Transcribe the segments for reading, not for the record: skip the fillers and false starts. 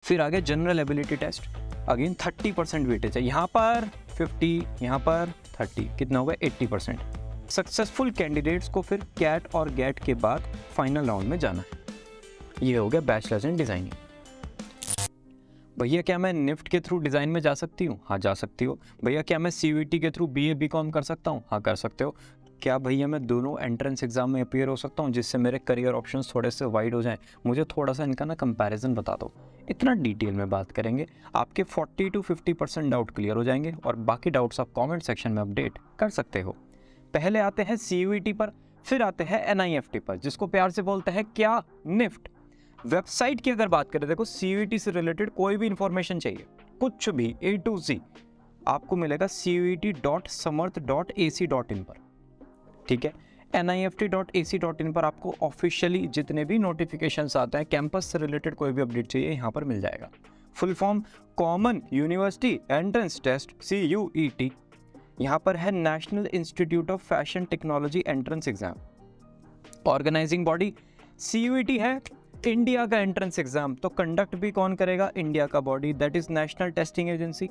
फिर आगे general ability test, again 30% weightage है, यहाँ पर 50, यहाँ पर 30, कितना होगा 80%। सक्सेसफुल कैंडिडेट्स को फिर कैट और गेट के बाद फाइनल राउंड में जाना है। ये हो गया बैचलर्स इन डिज़ाइनिंग। भैया क्या मैं निफ्ट के थ्रू डिज़ाइन में जा सकती हूँ? हाँ जा सकती हो। भैया क्या मैं सीयूईटी के थ्रू बीए बीकॉम कर सकता हूँ? हाँ कर सकते हो। क्या भैया मैं दोनों एंट्रेंस एग्जाम में अपीयर हो सकता हूँ जिससे मेरे करियर ऑप्शंस थोड़े से वाइड हो जाएं? मुझे थोड़ा सा इनका ना कंपैरिजन बता दो। इतना डिटेल में बात करेंगे, आपके 40 to 50% डाउट क्लियर हो जाएंगे और बाकी डाउट्स आप कमेंट सेक्शन में अपडेट कर सकते हो। पहले आते हैं सीयूईटी पर, फिर आते हैं एनआईएफटी पर, जिसको प्यार से बोलते हैं क्या, निफ्ट। वेबसाइट की अगर बात करें, देखो सीयूईटी से रिलेटेड कोई भी इंफॉर्मेशन चाहिए, कुछ भी A to Z आपको मिलेगा cuet.samarth.ac.in पर, ठीक है। nift.ac.in पर आपको ऑफिशियली जितने भी नोटिफिकेशंस आते हैं, कैंपस से रिलेटेड कोई भी अपडेट चाहिए यहाँ पर मिल जाएगा। Full form common university entrance test CUET, यहाँ पर है national institute of fashion technology entrance exam. Organising body CUET है इंडिया का एंट्रेंस एग्जाम, तो कंडक्ट भी कौन करेगा? इंडिया का body, that is national testing agency.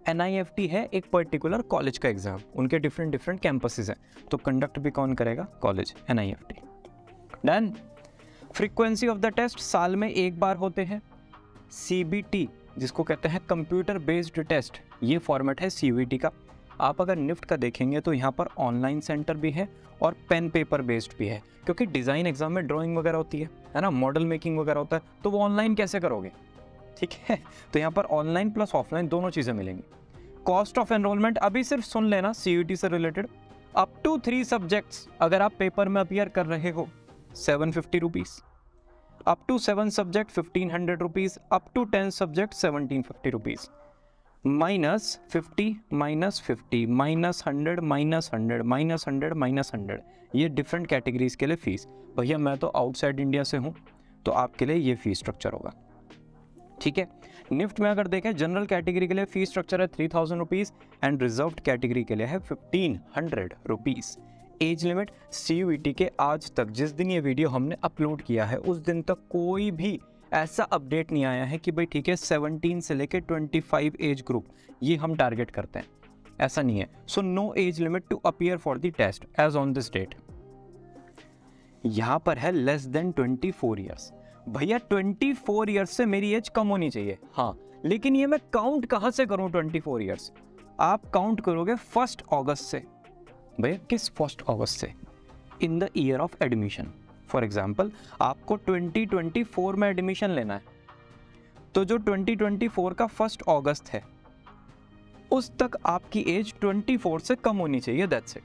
NIFT है एक पर्टिकुलर कॉलेज का एग्जाम, उनके डिफरेंट कैंपसेस हैं, तो कंडक्ट भी कौन करेगा? College, NIFT। Done. Frequency of the test साल में एक बार होते हैं। CBT जिसको कहते हैं कंप्यूटर बेस्ड टेस्ट, ये फॉर्मेट है CUET का। आप अगर निफ्ट का देखेंगे तो यहाँ पर ऑनलाइन सेंटर भी है और पेन पेपर बेस्ड भी है, क्योंकि डिज़ाइन एग्जाम में ड्राइंग वगैरह होती है ना, मॉडल मेकिंग वगैरह होता है, तो वो ऑनलाइन कैसे करोगे? ठीक है, तो यहाँ पर ऑनलाइन प्लस ऑफलाइन दोनों चीज़ें मिलेंगी। कॉस्ट ऑफ एनरोलमेंट अभी सिर्फ सुन लेना, CUET से रिलेटेड अप टू 3 सब्जेक्ट्स अगर आप पेपर में अपीयर कर रहे हो 750 rupees, up to 7 subject 1500 rupees, up to 10 subject 1750 rupees, -50 -50 -100 -100 -100 -100, ये डिफरेंट कैटेगरीज के लिए फीस। भैया मैं तो आउटसाइड इंडिया से हूँ, तो आपके लिए ये फीस स्ट्रक्चर होगा, ठीक है। निफ्ट में अगर देखें, जनरल कैटेगरी के लिए फीस स्ट्रक्चर है 3000 रुपीज़ एंड रिजर्व्ड कैटेगरी के लिए है 1500 रुपीज़। एज लिमिट CUET के आज तक, जिस दिन ये वीडियो हमने अपलोड किया है उस दिन तक कोई भी ऐसा अपडेट नहीं आया है कि भाई ठीक है 17 से लेके 25 एज ग्रुप ये हम टारगेट करते हैं, ऐसा नहीं है। So no age limit to appear for the test age on this date. यहाँ पर है लेस देन 24 ईयर्स। भैया 24 ईयर्स से मेरी एज कम होनी चाहिए, हाँ, लेकिन ये मैं काउंट कहाँ से करूँ 24 ईयर्स? आप काउंट करोगे 1 अगस्त से। भैया किस 1 अगस्त से? In the year of admission. For example आपको 2024 में एडमिशन लेना है, तो जो 2024 का 1 अगस्त है उस तक आपकी एज 24 से कम होनी चाहिए, दैट्स इट,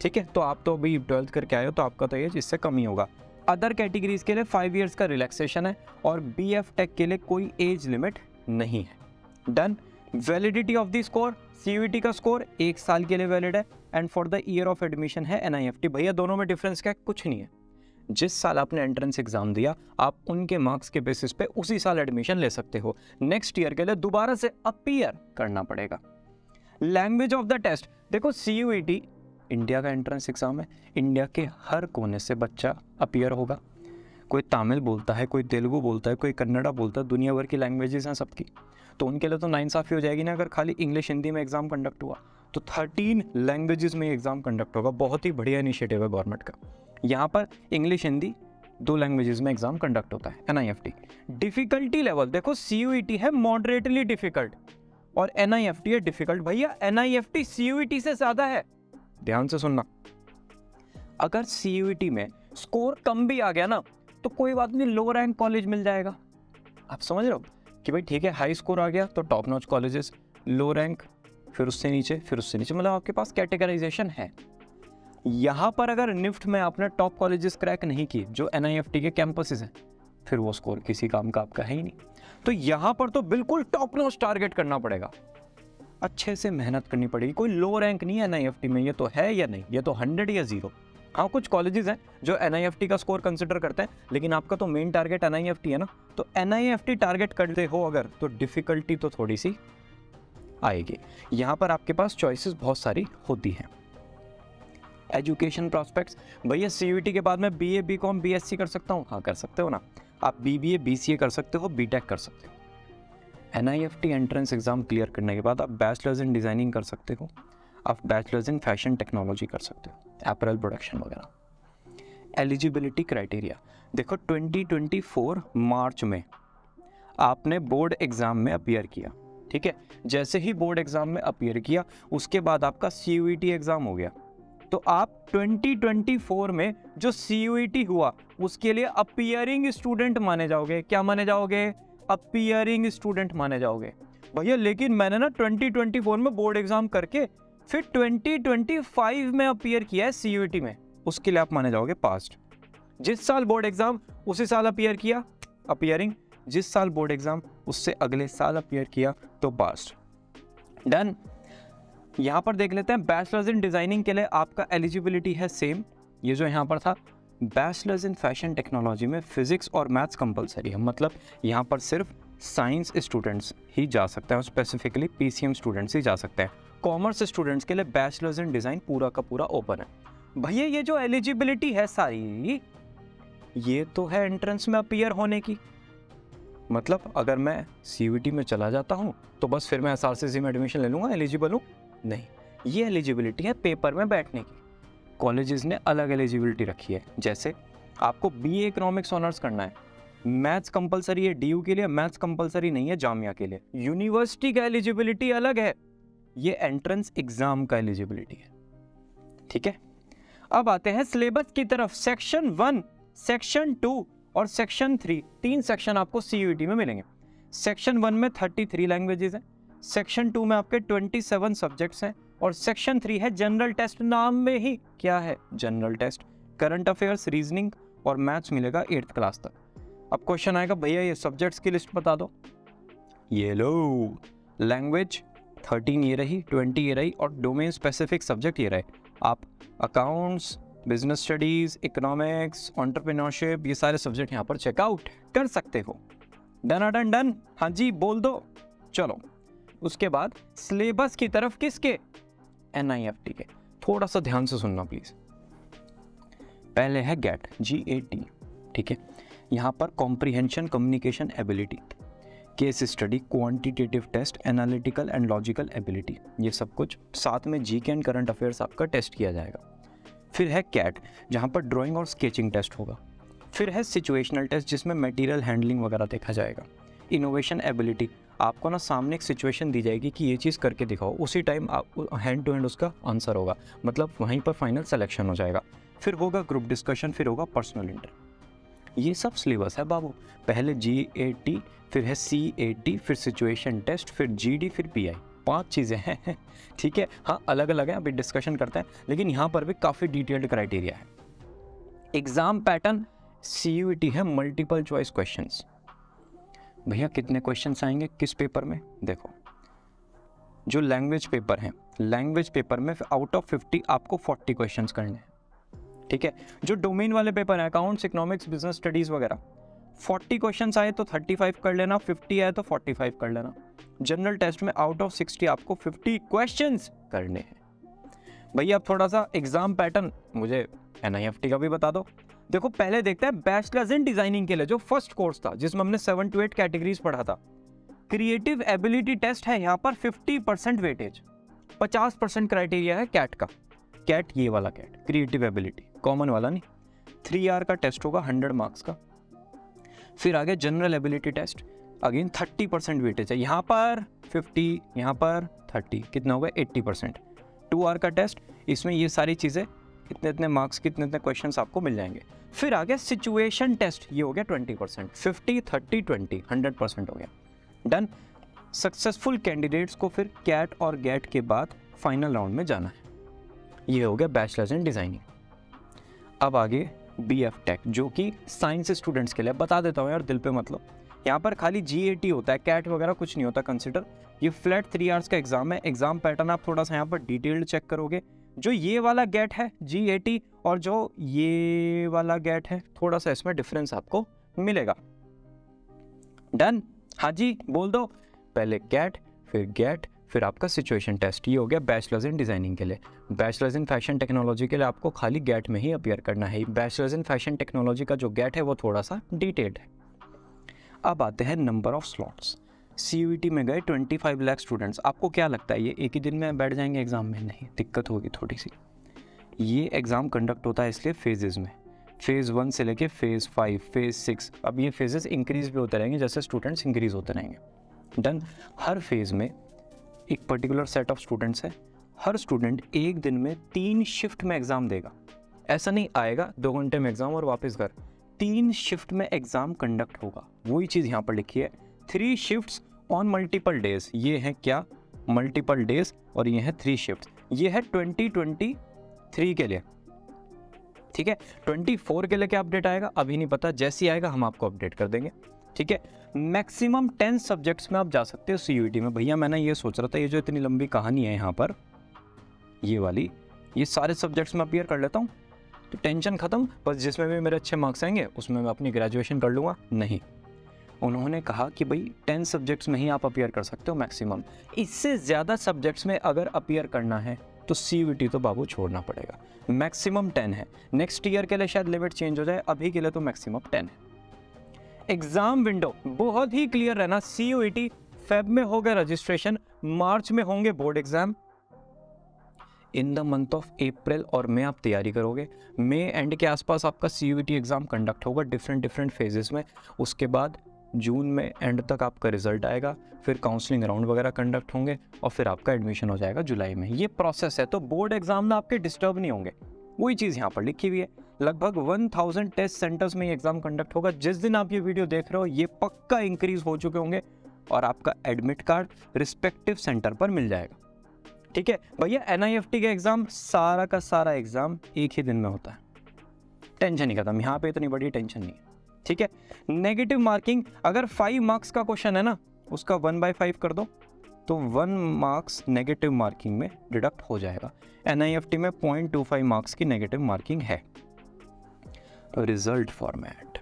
ठीक है। तो आप तो अभी 12th करके आए हो, तो आपका तो एज इससे कम ही होगा। अदर कैटेगरीज के लिए 5 इयर्स का रिलैक्सेशन है और BF टेक के लिए कोई एज लिमिट नहीं है। Done. Validity of the score, CUET का स्कोर 1 साल के लिए वैलिड है and for the year of admission है NIFT। भैया दोनों में डिफरेंस क्या है? कुछ नहीं है। जिस साल आपने एंट्रेंस एग्जाम दिया, आप उनके मार्क्स के बेसिस पे उसी साल एडमिशन ले सकते हो। नेक्स्ट ईयर के लिए दोबारा से अपीयर करना पड़ेगा। लैंग्वेज ऑफ द टेस्ट, देखो CUET इंडिया का एंट्रेंस एग्जाम है, इंडिया के हर कोने से बच्चा अपीयर होगा। कोई तमिल बोलता है, कोई तेलुगु बोलता है, कोई कन्नड़ा बोलता है, दुनिया भर की लैंग्वेजेस हैं सबकी, तो उनके लिए तो नाइंसाफ़ी हो जाएगी ना अगर खाली इंग्लिश हिंदी में एग्जाम कंडक्ट हुआ। तो 13 लैंग्वेजेस में एग्जाम कंडक्ट होगा। बहुत ही बढ़िया इनिशिएटिव है गवर्नमेंट का। यहाँ पर इंग्लिश हिंदी 2 लैंग्वेजेस में एग्जाम कंडक्ट होता है, NIFT। डिफिकल्टी लेवल देखो, CUET है मॉडरेटली डिफिकल्ट और NIFT है डिफिकल्ट। भैया NIFT CUET से ज़्यादा है, ध्यान से सुनना। अगर CUET में स्कोर कम भी आ गया ना तो कोई बात नहीं, लो रैंक कॉलेज मिल जाएगा। आप समझ रहे हो कि भाई ठीक है, हाई स्कोर आ गया तो टॉप नॉच कॉलेजेस, लो रैंक फिर उससे नीचे, फिर उससे नीचे, मतलब आपके पास कैटेगराइजेशन है। यहाँ पर अगर निफ्ट में आपने टॉप कॉलेजेस क्रैक नहीं किए जो NIFT के कैंपसेस हैं, फिर वो स्कोर किसी काम का आपका है ही नहीं। तो यहाँ पर तो बिल्कुल टॉप नॉच टारगेट करना पड़ेगा, अच्छे से मेहनत करनी पड़ेगी। कोई लो रैंक नहीं है NIFT में, ये तो है या नहीं, ये तो 100 या 0। हाँ कुछ कॉलेजेस हैं जो NIFT का स्कोर कंसिडर करते हैं, लेकिन आपका तो मेन टारगेट NIFT है ना, तो NIFT टारगेट करते हो अगर, तो डिफिकल्टी तो थोड़ी सी आएगी। यहाँ पर आपके पास चॉइसेस बहुत सारी होती हैं। एजुकेशन प्रॉस्पेक्ट्स, भैया CUET के बाद मैं BA BCom BSc कर सकता हूँ? हाँ कर सकते हो ना। आप BBA BCA कर सकते हो, BTech कर सकते हो, NIFT एंट्रेंस एग्ज़ाम क्लियर करने के बाद आप बैचलर्स इन डिज़ाइनिंग कर सकते हो, आप बैचलर्स इन फैशन टेक्नोलॉजी कर सकते हो, अपैरल प्रोडक्शन वगैरह। एलिजिबिलिटी क्राइटेरिया देखो, 2024 मार्च में आपने बोर्ड एग्ज़ाम में अपीयर किया, ठीक है। जैसे ही बोर्ड एग्ज़ाम में अपीयर किया उसके बाद आपका CUET एग्ज़ाम हो गया, तो आप 2024 में जो CUET हुआ उसके लिए अपीयरिंग स्टूडेंट माने जाओगे। क्या माने जाओगे? अपीयरिंग स्टूडेंट माने जाओगे। भैया लेकिन मैंने ना 2024 में बोर्ड एग्ज़ाम करके फिर 2025 में अपीयर किया है CUET में, उसके लिए आप माने जाओगे पास्ट। जिस साल बोर्ड एग्ज़ाम उसी साल अपीयर किया, अपीयरिंग। जिस साल बोर्ड एग्ज़ाम उससे अगले साल अपीयर किया तो पास्ट। डन। यहाँ पर देख लेते हैं बैचलर्स इन डिज़ाइनिंग के लिए आपका एलिजिबिलिटी है सेम, ये जो यहाँ पर था। बैचलर्स इन फैशन टेक्नोलॉजी में फिजिक्स और मैथ्स कंपलसरी है, मतलब यहाँ पर सिर्फ साइंस स्टूडेंट्स ही जा सकते हैं और स्पेसिफिकली PCM स्टूडेंट्स ही जा सकते हैं। कॉमर्स स्टूडेंट्स के लिए बैचलर्स इन डिज़ाइन पूरा का पूरा ओपन है। भैया ये जो एलिजिबिलिटी है सारी, ये तो है एंट्रेंस में अपीयर होने की, मतलब अगर मैं CUET में चला जाता हूँ तो बस फिर मैं SRCC में एडमिशन ले लूँगा, एलिजिबल हूँ? नहीं, ये एलिजिबिलिटी है पेपर में बैठने की। कॉलेजेस ने अलग एलिजिबिलिटी रखी है, जैसे आपको BA इकोनॉमिक्स ऑनर्स करना है, मैथ्स कंपलसरी है DU के लिए, मैथ्स कंपलसरी नहीं है जामिया के लिए। यूनिवर्सिटी का एलिजिबिलिटी अलग है, ये एंट्रेंस एग्जाम का एलिजिबिलिटी है, ठीक है। अब आते हैं सिलेबस की तरफ। सेक्शन 1, सेक्शन 2 और सेक्शन 3, 3 सेक्शन आपको CUET में मिलेंगे। सेक्शन 1 में 33 लैंग्वेजेस हैं, सेक्शन 2 में आपके 27 सब्जेक्ट्स हैं और सेक्शन 3 है जनरल टेस्ट। नाम में ही क्या है? General test. Current affairs, reasoning और मैथ्स मिलेगा 8th क्लास तक। अब क्वेश्चन आएगा भैया ये सब्जेक्ट्स की लिस्ट बता दो। ये लो, लैंग्वेज 13 ये रही, 20 ये रही और डोमेन स्पेसिफिक सब्जेक्ट ये रहे। आप accounts, business studies, economics, entrepreneurship, ये सारे सब्जेक्ट यहाँ पर चेकआउट कर सकते हो। डन डन डन, हाँ जी बोल दो। चलो उसके बाद सिलेबस की तरफ किसके? NIFT के। थोड़ा सा ध्यान से सुनना प्लीज। पहले है GAT, ठीक है। यहाँ पर comprehension, communication ability, case study, quantitative test, analytical and logical ability, ये सब कुछ। साथ में GK एंड करंट अफेयर्स आपका टेस्ट किया जाएगा। फिर है CAT, जहाँ पर ड्राइंग और स्केचिंग टेस्ट होगा। फिर है सिचुएशनल टेस्ट, जिसमें मटेरियल हैंडलिंग वगैरह देखा जाएगा। इनोवेशन एबिलिटी, आपको ना सामने एक सिचुएशन दी जाएगी कि ये चीज़ करके दिखाओ, उसी टाइम आप हैंड टू हैंड उसका आंसर होगा, मतलब वहीं पर फाइनल सिलेक्शन हो जाएगा। फिर होगा ग्रुप डिस्कशन, फिर होगा पर्सनल इंटरव्यू। ये सब सिलेबस है बाबू। पहले GAT, फिर है CAT, फिर सिचुएशन टेस्ट, फिर GD, फिर PI। 5 चीज़ें हैं, ठीक है। हाँ अलग अलग हैं, अभी डिस्कशन करते हैं, लेकिन यहाँ पर भी काफ़ी डिटेल्ड क्राइटेरिया है। एग्ज़ाम पैटर्न CUET है मल्टीपल चॉइस क्वेश्चंस। भैया कितने क्वेश्चंस आएंगे किस पेपर में? देखो जो लैंग्वेज पेपर है, लैंग्वेज पेपर में आउट ऑफ 50 आपको 40 क्वेश्चंस करने हैं, ठीक है। जो डोमेन वाले पेपर है, अकाउंट्स, इकोनॉमिक्स, बिजनेस स्टडीज़ वगैरह, 40 क्वेश्चंस आए तो 35 कर लेना, 50 आए तो 45 कर लेना। जनरल टेस्ट में आउट ऑफ 60 आपको 50 क्वेश्चंस करने हैं। भैया अब थोड़ा सा एग्जाम पैटर्न मुझे NIFT का भी बता दो। देखो पहले देखते हैं बैचलर्स इन डिजाइनिंग के लिए जो फर्स्ट कोर्स था, जिसमें हमने 7 to 8 कैटेगरीज पढ़ा था। क्रिएटिव एबिलिटी टेस्ट है यहाँ पर 50% वेटेज, 50% क्राइटेरिया है CAT का। CAT ये वाला CAT, क्रिएटिव एबिलिटी, कॉमन वाला नहीं। 3 hour का टेस्ट होगा 100 मार्क्स का। फिर आगे general ability test, again 30% weightage है, यहाँ पर 50, यहाँ पर 30, कितना होगा 80%। 2 hour का टेस्ट, इसमें ये सारी चीज़ें इतने इतने मार्क्स के इतने इतने क्वेश्चंस आपको मिल जाएंगे। फिर आगे सिचुएशन टेस्ट, ये हो गया 20%, 50, 30, 20, 100% हो गया। डन। सक्सेसफुल कैंडिडेट्स को फिर CAT और GAT के बाद फाइनल राउंड में जाना है। ये हो गया बैचलर्स इन डिज़ाइनिंग। अब आगे BF टेक, जो कि साइंस स्टूडेंट्स के लिए। बता देता हूँ यार, दिल पे मतलब, यहाँ पर खाली GAT होता है, CAT वगैरह कुछ नहीं होता कंसिडर। ये फ्लैट 3 hours का एग्जाम है। एग्जाम पैटर्न आप थोड़ा सा यहाँ पर डिटेल्ड चेक करोगे। जो ये वाला GAT है GAT और जो ये वाला GAT है, थोड़ा सा इसमें डिफरेंस आपको मिलेगा। डन, हाँ जी बोल दो। पहले CAT, फिर GAT, फिर आपका सिचुएशन टेस्ट। ये हो गया बैचलर्स इन डिज़ाइनिंग के लिए। बैचलर्स इन फैशन टेक्नोलॉजी के लिए आपको खाली GAT में ही अपीयर करना है। बैचलर्स इन फैशन टेक्नोलॉजी का जो GAT है वो थोड़ा सा डिटेल्ड है। अब आते हैं नंबर ऑफ स्लॉट्स। CUET में गए 25 लाख स्टूडेंट्स, आपको क्या लगता है ये एक ही दिन में बैठ जाएंगे एग्ज़ाम में? नहीं, दिक्कत होगी थोड़ी सी। ये एग्ज़ाम कंडक्ट होता है इसलिए फेजेज़ में, फेज़ 1 से लेके फेज़ 5, फेज़ 6, अब ये फेजेस इंक्रीज़ भी होते रहेंगे जैसे स्टूडेंट्स इंक्रीज़ होते रहेंगे। डन। हर फेज़ में एक पर्टिकुलर सेट ऑफ स्टूडेंट्स है, हर स्टूडेंट एक दिन में 3 शिफ्ट में एग्ज़ाम देगा। ऐसा नहीं आएगा 2 घंटे में एग्ज़ाम और वापस घर, 3 शिफ्ट में एग्ज़ाम कंडक्ट होगा। वही चीज़ यहाँ पर लिखी है, 3 शिफ्ट्स ऑन मल्टीपल डेज। ये है क्या? मल्टीपल डेज, और ये है 3 शिफ्ट। ये है 2023 के लिए, ठीक है। 24 के लिए क्या अपडेट आएगा अभी नहीं पता, जैसे ही आएगा हम आपको अपडेट कर देंगे, ठीक है। मैक्सिमम 10 सब्जेक्ट्स में आप जा सकते हो CUET में। भैया मैंने ये सोच रहा था, ये जो इतनी लंबी कहानी है यहाँ पर, ये वाली, ये सारे सब्जेक्ट्स में अपीयर कर लेता हूँ तो टेंशन ख़त्म, बस जिसमें भी मेरे अच्छे मार्क्स आएंगे उसमें मैं अपनी ग्रेजुएशन कर लूँगा। नहीं, उन्होंने कहा कि भाई 10 सब्जेक्ट्स में ही आप अपीयर कर सकते हो मैक्सिमम, इससे ज़्यादा सब्जेक्ट्स में अगर अपीयर करना है तो CUET तो बाबू छोड़ना पड़ेगा। मैक्सिमम 10 है, नेक्स्ट ईयर के लिए शायद लिमिट चेंज हो जाए, अभी के लिए तो मैक्सिमम 10 है। एग्ज़ाम विंडो बहुत ही क्लियर रहना, CUET फेब में होगा रजिस्ट्रेशन, मार्च में होंगे board exam, in the month of April और मई आप तैयारी करोगे, मई एंड के आसपास आपका CUET एग्ज़ाम कंडक्ट होगा डिफरेंट फेजेस में। उसके बाद जून में एंड तक आपका रिजल्ट आएगा, फिर काउंसलिंग राउंड वगैरह कंडक्ट होंगे और फिर आपका एडमिशन हो जाएगा जुलाई में। ये प्रोसेस है, तो बोर्ड एग्जाम में आपके डिस्टर्ब नहीं होंगे। वही चीज़ यहाँ पर लिखी हुई है। लगभग 1000 टेस्ट सेंटर्स में ये एग्ज़ाम कंडक्ट होगा। जिस दिन आप ये वीडियो देख रहे हो ये पक्का इंक्रीज हो चुके होंगे और आपका एडमिट कार्ड रिस्पेक्टिव सेंटर पर मिल जाएगा, ठीक है। भैया NIFT का एग्ज़ाम सारा का सारा एग्ज़ाम एक ही दिन में होता है, टेंशन ही खत्म, यहाँ पे इतनी बड़ी टेंशन नहीं है, ठीक है। नेगेटिव मार्किंग, अगर 5 मार्क्स का क्वेश्चन है ना, उसका 1/5 कर दो तो 1 मार्क्स नेगेटिव मार्किंग में डिडक्ट हो जाएगा। NIFT में 0.25 मार्क्स की नेगेटिव मार्किंग है। रिजल्ट फॉर्मेट,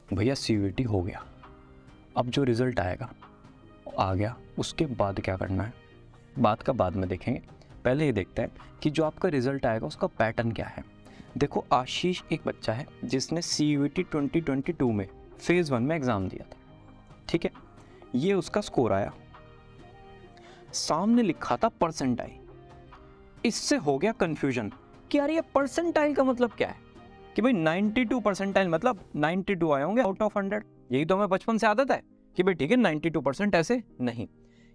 भैया CUET हो गया, अब जो रिजल्ट आएगा आ गया, उसके बाद क्या करना है बात का बाद में देखेंगे। पहले ये देखते हैं कि जो आपका रिजल्ट आएगा उसका पैटर्न क्या है। देखो, आशीष एक बच्चा है जिसने CUET 2022 में फेज़ 1 में एग्ज़ाम दिया था, ठीक है। ये उसका स्कोर आया, सामने लिखा था परसेंटाइल। इससे हो गया कंफ्यूजन कि यार ये परसेंटाइल का मतलब क्या है, कि भाई 92 परसेंटाइल मतलब 92 आए होंगे आउट ऑफ 100। यही तो हमें बचपन से आदत है कि भाई ठीक है 92%, ऐसे नहीं।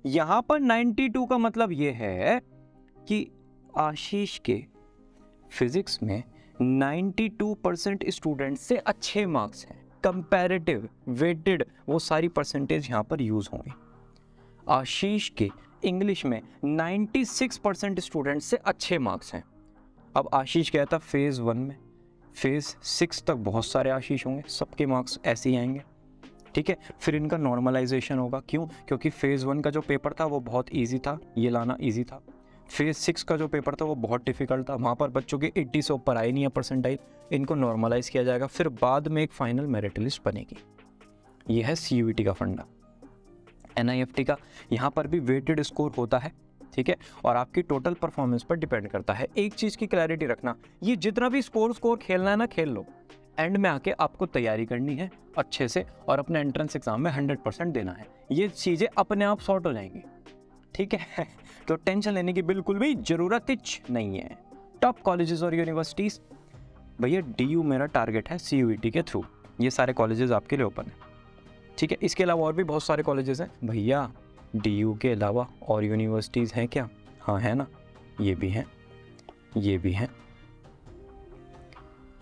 यहाँ पर 92 का मतलब ये है कि आशीष के फिजिक्स में 92% स्टूडेंट से अच्छे मार्क्स हैं, कंपैरेटिव वेटेड वो सारी परसेंटेज यहाँ पर यूज़ होंगे। आशीष के इंग्लिश में 96% स्टूडेंट से अच्छे मार्क्स हैं। अब आशीष गया था फेज़ 1 में, फेज़ 6 तक बहुत सारे आशीष होंगे, सबके मार्क्स ऐसे ही आएंगे, ठीक है। फिर इनका नॉर्मलाइजेशन होगा, क्यों? क्योंकि फेज़ 1 का जो पेपर था वो बहुत इजी था, ये लाना इजी था। फेज़ 6 का जो पेपर था वो बहुत डिफिकल्ट था, वहाँ पर बच्चों के 80 से ऊपर आए नहीं है परसेंटाइल। इनको नॉर्मलाइज किया जाएगा, फिर बाद में एक फाइनल मेरिट लिस्ट बनेगी। ये है CUET का फंडा। NIFT का यहाँ पर भी वेटेड स्कोर होता है, ठीक है, और आपकी टोटल परफॉर्मेंस पर डिपेंड करता है। एक चीज़ की क्लैरिटी रखना, ये जितना भी स्कोर खेलना है ना, खेल लो, एंड में आके आपको तैयारी करनी है अच्छे से और अपने एंट्रेंस एग्जाम में 100% देना है। ये चीज़ें अपने आप सॉर्ट हो जाएंगी, ठीक है। तो टेंशन लेने की बिल्कुल भी ज़रूरत नहीं है। टॉप कॉलेजेस और यूनिवर्सिटीज़, भैया DU मेरा टारगेट है CUET के थ्रू, ये सारे कॉलेजेस आपके लिए ओपन है, ठीक है। इसके अलावा और भी बहुत सारे कॉलेजेस हैं भैया, DU के अलावा और यूनिवर्सिटीज़ हैं क्या? हाँ है ना, ये भी हैं, ये भी हैं।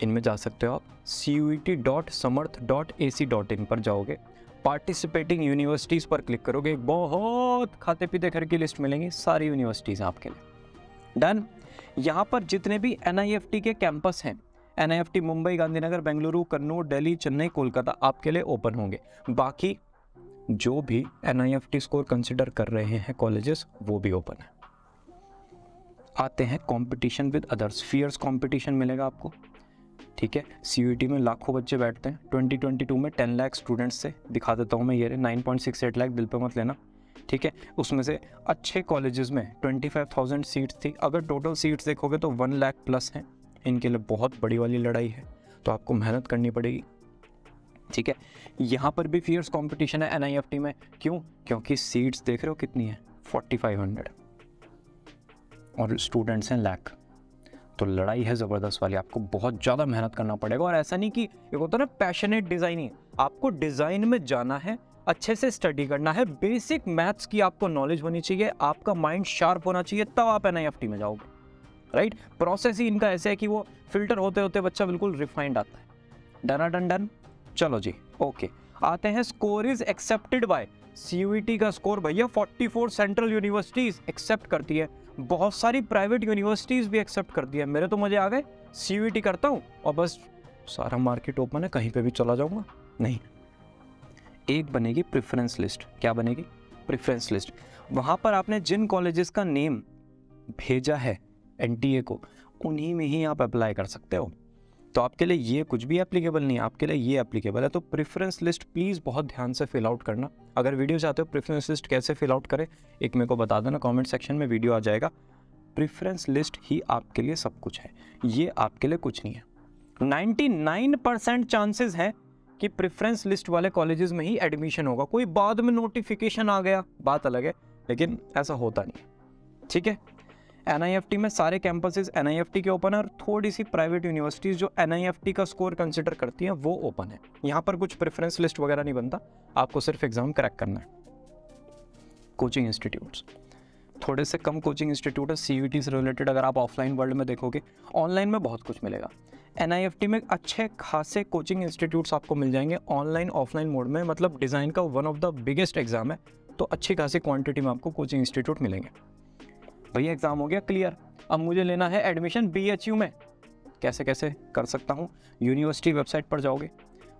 इनमें जा सकते हो आप, CUET.samarth.ac.in पर जाओगे, पार्टिसिपेटिंग यूनिवर्सिटीज़ पर क्लिक करोगे, एक बहुत खाते पीते घर की लिस्ट मिलेंगी, सारी यूनिवर्सिटीज़ आपके लिए। डन। यहाँ पर जितने भी NIFT के कैंपस हैं, NIFT मुंबई, गांधीनगर, बेंगलुरु, कन्नौज, दिल्ली, चेन्नई, कोलकाता आपके लिए ओपन होंगे। बाकी जो भी NIFT स्कोर कंसिडर कर रहे हैं कॉलेजेस, वो भी ओपन है। आते हैं competition with others, fierce competition मिलेगा आपको, ठीक है। CUET में लाखों बच्चे बैठते हैं। 2022 में 10 लाख स्टूडेंट्स से, दिखा देता हूँ मैं, ये 9.68 लाख, दिल पे मत लेना, ठीक है। उसमें से अच्छे कॉलेजेस में 25,000 सीट्स थी। अगर टोटल सीट्स देखोगे तो 1 लाख प्लस हैं। इनके लिए बहुत बड़ी वाली लड़ाई है, तो आपको मेहनत करनी पड़ेगी। ठीक है, यहाँ पर भी फियर्स कंपटीशन है NIFT में। क्यों? क्योंकि सीट्स देख रहे हो कितनी है, 4500 और स्टूडेंट्स हैं लाख। तो लड़ाई है ज़बरदस्त वाली, आपको बहुत ज़्यादा मेहनत करना पड़ेगा। और ऐसा नहीं कि एक होता है ना पैशनेट डिज़ाइनिंग, आपको डिज़ाइन में जाना है, अच्छे से स्टडी करना है, बेसिक मैथ्स की आपको नॉलेज होनी चाहिए, आपका माइंड शार्प होना चाहिए, तब आप NIFT में जाओगे, राइट। प्रोसेस ही इनका ऐसे है कि वो फिल्टर होते होते बच्चा बिल्कुल रिफाइंड आता है। डन डन डन, चलो जी ओके। आते हैं score is accepted by CUET का स्कोर भैया 44 सेंट्रल यूनिवर्सिटीज एक्सेप्ट करती है, बहुत सारी प्राइवेट यूनिवर्सिटीज भी एक्सेप्ट करती है। मेरे तो मजे आ गए, CUET करता हूँ और बस सारा मार्केट ओपन है, कहीं पे भी चला जाऊंगा। नहीं, एक बनेगी प्रेफरेंस लिस्ट। क्या बनेगी? Preference list. वहाँ पर आपने जिन कॉलेजेस का नेम भेजा है NTA को, उन्हीं में ही आप अप्लाई कर सकते हो। तो आपके लिए ये कुछ भी एप्लीकेबल नहीं है, आपके लिए ये एप्लीकेबल है। तो प्रेफरेंस लिस्ट प्लीज़ बहुत ध्यान से फिल आउट करना। अगर वीडियो चाहते हो प्रेफरेंस लिस्ट कैसे फिल आउट करें, एक मेरे को बता देना, कमेंट सेक्शन में वीडियो आ जाएगा। प्रेफरेंस लिस्ट ही आपके लिए सब कुछ है, ये आपके लिए कुछ नहीं है। 99% चांसेस हैं कि प्रेफरेंस लिस्ट वाले कॉलेजेस में ही एडमिशन होगा। कोई बाद में नोटिफिकेशन आ गया, बात अलग है, लेकिन ऐसा होता नहीं है, ठीक है। NIFT में सारे कैंपसेस NIFT के ओपन है और थोड़ी सी प्राइवेट यूनिवर्सिटीज़ जो NIFT का स्कोर कंसिडर करती हैं वो ओपन है। यहाँ पर कुछ प्रेफरेंस लिस्ट वगैरह नहीं बनता, आपको सिर्फ एग्जाम क्रैक करना है। कोचिंग इंस्टीट्यूट्स, थोड़े से कम कोचिंग इंस्टीट्यूट है CUET से रिलेटेड। अगर आप ऑफलाइन वर्ल्ड में देखोगे, ऑनलाइन में बहुत कुछ मिलेगा। NIFT में अच्छे खासे कोचिंग इंस्टीट्यूट्स आपको मिल जाएंगे ऑनलाइन ऑफलाइन मोड में। मतलब डिज़ाइन का one of the biggest exam है, तो अच्छी खासी क्वांटिटी में आपको कोचिंग इंस्टीट्यूट मिलेंगे। भैया एग्जाम हो गया क्लियर, अब मुझे लेना है एडमिशन BHU में। कैसे कैसे कर सकता हूँ? यूनिवर्सिटी वेबसाइट पर जाओगे,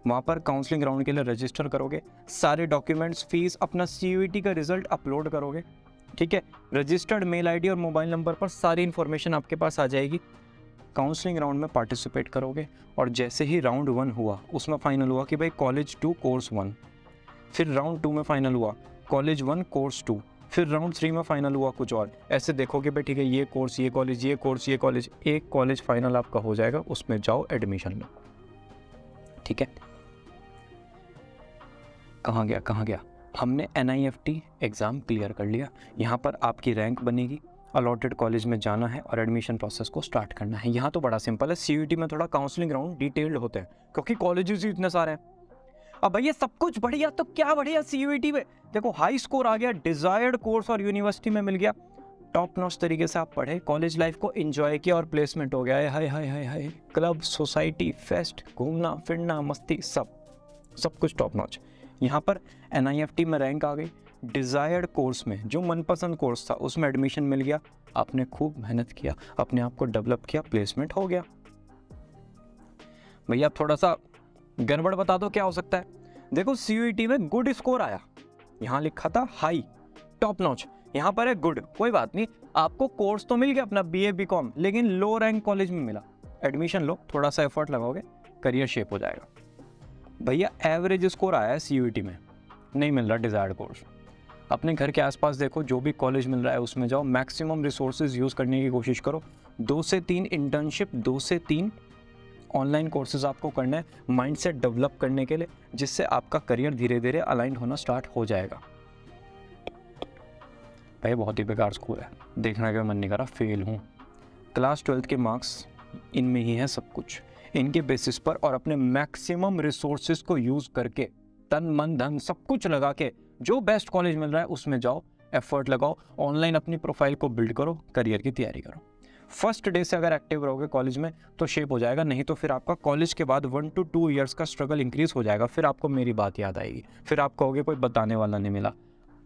वहाँ पर काउंसलिंग राउंड के लिए रजिस्टर करोगे, सारे डॉक्यूमेंट्स, फीस, अपना CUET का रिजल्ट अपलोड करोगे, ठीक है। रजिस्टर्ड मेल ID और मोबाइल नंबर पर सारी इन्फॉर्मेशन आपके पास आ जाएगी। काउंसलिंग राउंड में पार्टिसिपेट करोगे और जैसे ही राउंड 1 हुआ, उसमें फाइनल हुआ कि भाई कॉलेज 2 कोर्स 1, फिर राउंड 2 में फाइनल हुआ कॉलेज 1 कोर्स 2, फिर राउंड 3 में फाइनल हुआ कुछ और। ऐसे देखोगे भाई ठीक है, ये कोर्स ये कॉलेज, ये कोर्स ये कॉलेज, एक कॉलेज फाइनल आपका हो जाएगा, उसमें जाओ एडमिशन लो, ठीक है। कहाँ गया? हमने NIFT एग्ज़ाम क्लियर कर लिया। यहाँ पर आपकी रैंक बनेगी, अलॉटेड कॉलेज में जाना है और एडमिशन प्रोसेस को स्टार्ट करना है। यहाँ तो बड़ा सिंपल है। CUET में थोड़ा काउंसलिंग राउंड डिटेल्ड होते हैं क्योंकि कॉलेजेस ही इतने सारे हैं। अब भैया सब कुछ बढ़िया तो क्या बढ़िया, CUET में देखो हाई स्कोर आ गया, डिजायर्ड कोर्स और यूनिवर्सिटी में मिल गया, टॉप नॉच तरीके से आप पढ़े, कॉलेज लाइफ को एंजॉय किया और प्लेसमेंट हो गया। हाय हाय हाय हाय, क्लब, सोसाइटी, फेस्ट, घूमना फिरना, मस्ती, सब कुछ टॉप नॉच। यहाँ पर NIFT में रैंक आ गई, डिजायर्ड कोर्स में जो मनपसंद कोर्स था उसमें एडमिशन मिल गया, आपने खूब मेहनत किया, अपने आप को डेवलप किया, प्लेसमेंट हो गया। भैया थोड़ा सा गड़बड़ बता दो क्या हो सकता है। देखो CUET में गुड स्कोर आया, यहाँ लिखा था हाई, टॉप नॉच, यहाँ पर है गुड, कोई बात नहीं, आपको कोर्स तो मिल गया अपना BA BCom, लेकिन लो रैंक कॉलेज में मिला। एडमिशन लो, थोड़ा सा एफर्ट लगाओगे, करियर शेप हो जाएगा। भैया एवरेज स्कोर आया है CUET में, नहीं मिल रहा डिजायर्ड कोर्स, अपने घर के आसपास देखो, जो भी कॉलेज मिल रहा है उसमें जाओ, मैक्सिमम रिसोर्सेज यूज़ करने की कोशिश करो। 2 से 3 इंटर्नशिप, 2 से 3 ऑनलाइन कोर्सेज आपको करना है माइंडसेट डेवलप करने के लिए, जिससे आपका करियर धीरे धीरे अलाइन होना स्टार्ट हो जाएगा। भाई बहुत ही बेकार स्कूल है, देखने का मन नहीं कर रहा, फेल हूँ। क्लास 12th के मार्क्स इनमें ही है सब कुछ, इनके बेसिस पर और अपने मैक्सिमम रिसोर्सेज को यूज़ करके, तन मन धन सब कुछ लगा के जो बेस्ट कॉलेज मिल रहा है उसमें जाओ, एफर्ट लगाओ, ऑनलाइन अपनी प्रोफाइल को बिल्ड करो, करियर की तैयारी करो। फर्स्ट डे से अगर एक्टिव रहोगे कॉलेज में तो शेप हो जाएगा, नहीं तो फिर आपका कॉलेज के बाद 1 to 2 ईयर्स का स्ट्रगल इंक्रीज हो जाएगा। फिर आपको मेरी बात याद आएगी, फिर आप कहोगे कोई बताने वाला नहीं मिला।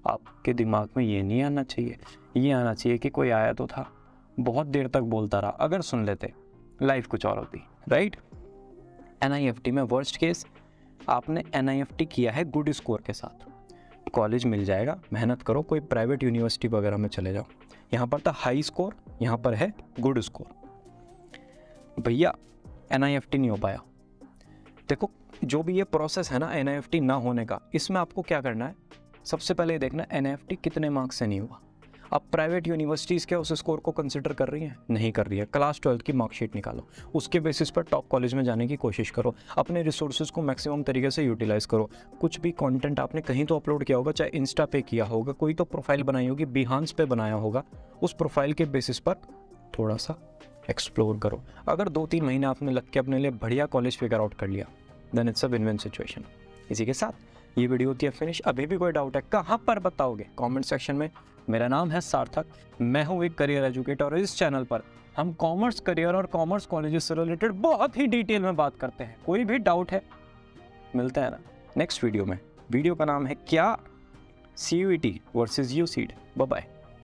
आपके दिमाग में ये नहीं आना चाहिए, ये आना चाहिए कि कोई आया तो था, बहुत देर तक बोलता रहा, अगर सुन लेते लाइफ कुछ और होती, राइट। NIFT में वर्स्ट केस, आपने NIFT किया है गुड स्कोर के साथ, कॉलेज मिल जाएगा, मेहनत करो, कोई प्राइवेट यूनिवर्सिटी वगैरह में चले जाओ। यहाँ पर था हाई स्कोर, यहाँ पर है गुड स्कोर। भैया NIFT नहीं हो पाया। देखो जो भी ये प्रोसेस है ना NIFT ना होने का, इसमें आपको क्या करना है, सबसे पहले देखना NIFT कितने मार्क्स से नहीं हुआ। अब प्राइवेट यूनिवर्सिटीज़ क्या उस स्कोर को कंसिडर कर रही हैं? नहीं कर रही है। क्लास 12 की मार्कशीट निकालो, उसके बेसिस पर टॉप कॉलेज में जाने की कोशिश करो, अपने रिसोर्सेज को मैक्सिमम तरीके से यूटिलाइज करो। कुछ भी कंटेंट आपने कहीं तो अपलोड किया होगा, चाहे इंस्टा पे किया होगा, कोई तो प्रोफाइल बनाई होगी, बिहांस पे बनाया होगा, उस प्रोफाइल के बेसिस पर थोड़ा सा एक्सप्लोर करो। अगर 2-3 महीने आपने लग के अपने लिए बढ़िया कॉलेज फिगर आउट कर लिया, then it's a win win situation. इसी के साथ ये वीडियो होती है फिनिश। अभी भी कोई डाउट है कहाँ पर बताओगे? कमेंट सेक्शन में। मेरा नाम है सार्थक, मैं हूँ एक करियर एजुकेटर और इस चैनल पर हम कॉमर्स करियर और कॉमर्स कॉलेजेस से रिलेटेड बहुत ही डिटेल में बात करते हैं। कोई भी डाउट है मिलता है ना नेक्स्ट वीडियो में। वीडियो का नाम है क्या CUET versus UCET। Bye bye.